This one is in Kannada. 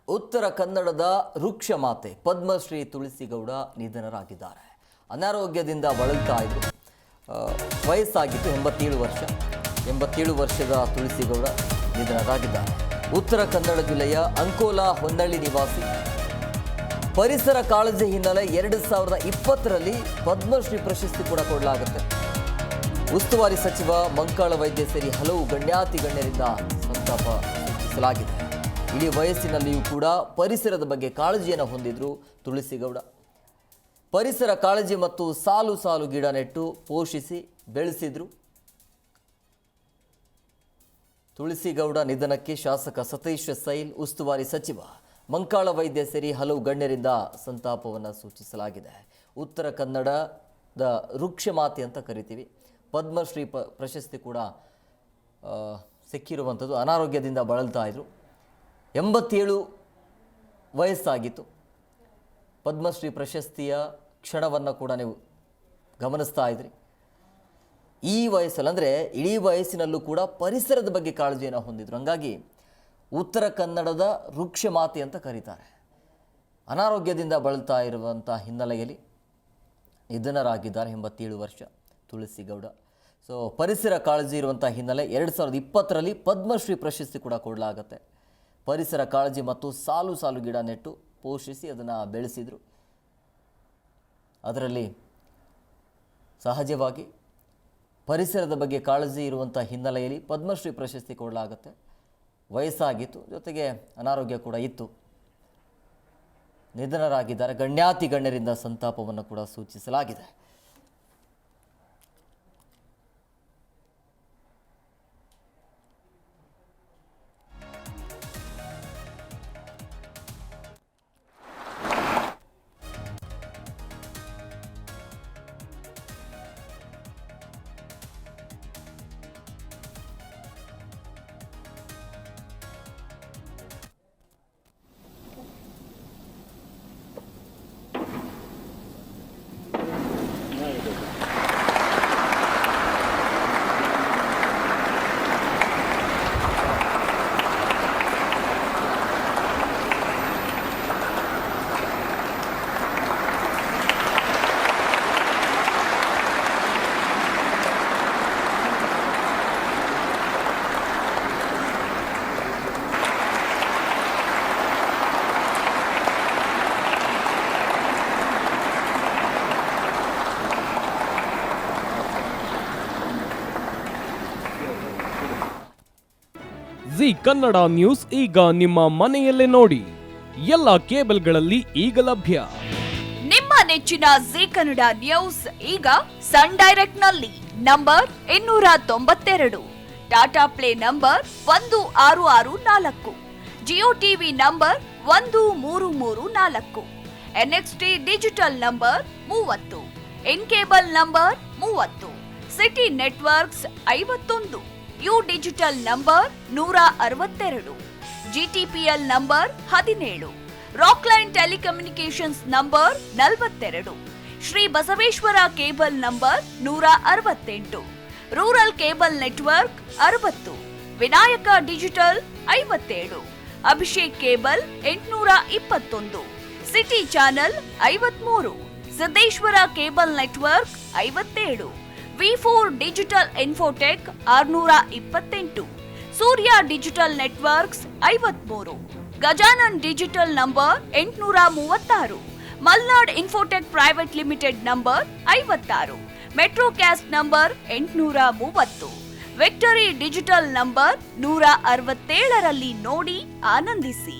ಉತ್ತರ ಕನ್ನಡದ ವೃಕ್ಷ ಮಾತೆ ಪದ್ಮಶ್ರೀ ತುಳಸಿಗೌಡ ನಿಧನರಾಗಿದ್ದಾರೆ. ಅನಾರೋಗ್ಯದಿಂದ ಬಳಲ್ತಾ ಇದ್ರು. ವಯಸ್ಸಾಗಿತ್ತು 87 ವರ್ಷದ ತುಳಸಿಗೌಡ ನಿಧನರಾಗಿದ್ದಾರೆ. ಉತ್ತರ ಕನ್ನಡ ಜಿಲ್ಲೆಯ ಅಂಕೋಲಾ ಹೊನ್ನಳ್ಳಿ ನಿವಾಸಿ. ಪರಿಸರ ಕಾಳಜಿ ಹಿನ್ನೆಲೆ 2020ರಲ್ಲಿ ಪದ್ಮಶ್ರೀ ಪ್ರಶಸ್ತಿ ಕೂಡ ಕೊಡಲಾಗುತ್ತೆ. ಉಸ್ತುವಾರಿ ಸಚಿವ ಮಂಕಾಳ ವೈದ್ಯ ಸೇರಿ ಹಲವು ಗಣ್ಯರಿಂದ ಸಂತಾಪ ಸೂಚಿಸಲಾಗಿದೆ. ಇಡೀ ವಯಸ್ಸಿನಲ್ಲಿಯೂ ಕೂಡ ಪರಿಸರದ ಬಗ್ಗೆ ಕಾಳಜಿಯನ್ನು ಹೊಂದಿದ್ರು ತುಳಸಿಗೌಡ. ಪರಿಸರ ಕಾಳಜಿ ಮತ್ತು ಸಾಲು ಸಾಲು ಗಿಡ ನೆಟ್ಟು ಪೋಷಿಸಿ ಬೆಳೆಸಿದ್ರು. ತುಳಸಿಗೌಡ ನಿಧನಕ್ಕೆ ಶಾಸಕ ಸತೀಶ್ ಸೈಲ್, ಉಸ್ತುವಾರಿ ಸಚಿವ ಮಂಕಾಳ ವೈದ್ಯ ಸೇರಿ ಹಲವು ಗಣ್ಯರಿಂದ ಸಂತಾಪವನ್ನು ಸೂಚಿಸಲಾಗಿದೆ. ಉತ್ತರ ಕನ್ನಡದ ವೃಕ್ಷ ಮಾತೆ ಅಂತ ಕರಿತೀವಿ. ಪದ್ಮಶ್ರೀ ಪ್ರಶಸ್ತಿ ಕೂಡ ಸಿಕ್ಕಿರುವಂಥದ್ದು. ಅನಾರೋಗ್ಯದಿಂದ ಬಳಲ್ತಾ ಇದ್ರು. 87 ವಯಸ್ಸಾಗಿತ್ತು. ಪದ್ಮಶ್ರೀ ಪ್ರಶಸ್ತಿಯ ಕ್ಷಣವನ್ನು ಕೂಡ ನೀವು ಗಮನಿಸ್ತಾ ಇದ್ರಿ. ಈ ವಯಸ್ಸಲ್ಲಿ ಅಂದರೆ ಇಡೀ ವಯಸ್ಸಿನಲ್ಲೂ ಕೂಡ ಪರಿಸರದ ಬಗ್ಗೆ ಕಾಳಜಿಯನ್ನು ಹೊಂದಿದ್ರು. ಹಂಗಾಗಿ ಉತ್ತರ ಕನ್ನಡದ ವೃಕ್ಷ ಮಾತೆ ಅಂತ ಕರೀತಾರೆ. ಅನಾರೋಗ್ಯದಿಂದ ಬಳಲ್ತಾ ಇರುವಂಥ ಹಿನ್ನೆಲೆಯಲ್ಲಿ ನಿಧನರಾಗಿದ್ದಾರೆ. 87 ವರ್ಷ ತುಳಸಿಗೌಡ. ಸೊ ಪರಿಸರ ಕಾಳಜಿ ಇರುವಂಥ ಹಿನ್ನೆಲೆ 2020ರಲ್ಲಿ ಪದ್ಮಶ್ರೀ ಪ್ರಶಸ್ತಿ ಕೂಡ ಕೊಡಲಾಗುತ್ತೆ. ಪರಿಸರ ಕಾಳಜಿ ಮತ್ತು ಸಾಲು ಸಾಲು ಗಿಡ ನೆಟ್ಟು ಪೋಷಿಸಿ ಅದನ್ನು ಬೆಳೆಸಿದರು. ಅದರಲ್ಲಿ ಸಹಜವಾಗಿ ಪರಿಸರದ ಬಗ್ಗೆ ಕಾಳಜಿ ಇರುವಂಥ ಹಿನ್ನೆಲೆಯಲ್ಲಿ ಪದ್ಮಶ್ರೀ ಪ್ರಶಸ್ತಿ ಕೊಡಲಾಗುತ್ತೆ. ವಯಸ್ಸಾಗಿತ್ತು, ಜೊತೆಗೆ ಅನಾರೋಗ್ಯ ಕೂಡ ಇತ್ತು. ನಿಧನರಾಗಿದ್ದಾರೆ. ಗಣ್ಯರಿಂದ ಸಂತಾಪವನ್ನು ಕೂಡ ಸೂಚಿಸಲಾಗಿದೆ. ಜಿ ಕನ್ನಡ ನ್ಯೂಸ್ ಈಗ ನಿಮ್ಮ ಮನೆಯಲ್ಲೇ ನೋಡಿ. ಎಲ್ಲ ಕೇಬಲ್ಗಳಲ್ಲಿ ಈಗ ಲಭ್ಯ. ನಿಮ್ಮ ನೆಚ್ಚಿನ ಜಿ ಕನ್ನಡ ನ್ಯೂಸ್ ಈಗ ಸನ್ ಡೈರೆಕ್ಟ್ ನಲ್ಲಿ number 292, Tata play number 1664, Jio TV number 1334, NXT digital number 30, in cable number 30, city networks 51, U digital number 162, GTPL number 17, Rockline telecommunications number 42, Shri Basaveshwara cable number 168, rural cable network 60, Vinayaka digital 57, Abhishek cable 821, city channel 53, Siddeshwara cable network 57, V4 digital Infotech 628, Surya digital networks 53, Gajanan digital number 836, Malnad infotech private limited number 56, Metrocast number 830, Victory digital number 167ರಲ್ಲಿ ನೋಡಿ ಆನಂದಿಸಿ.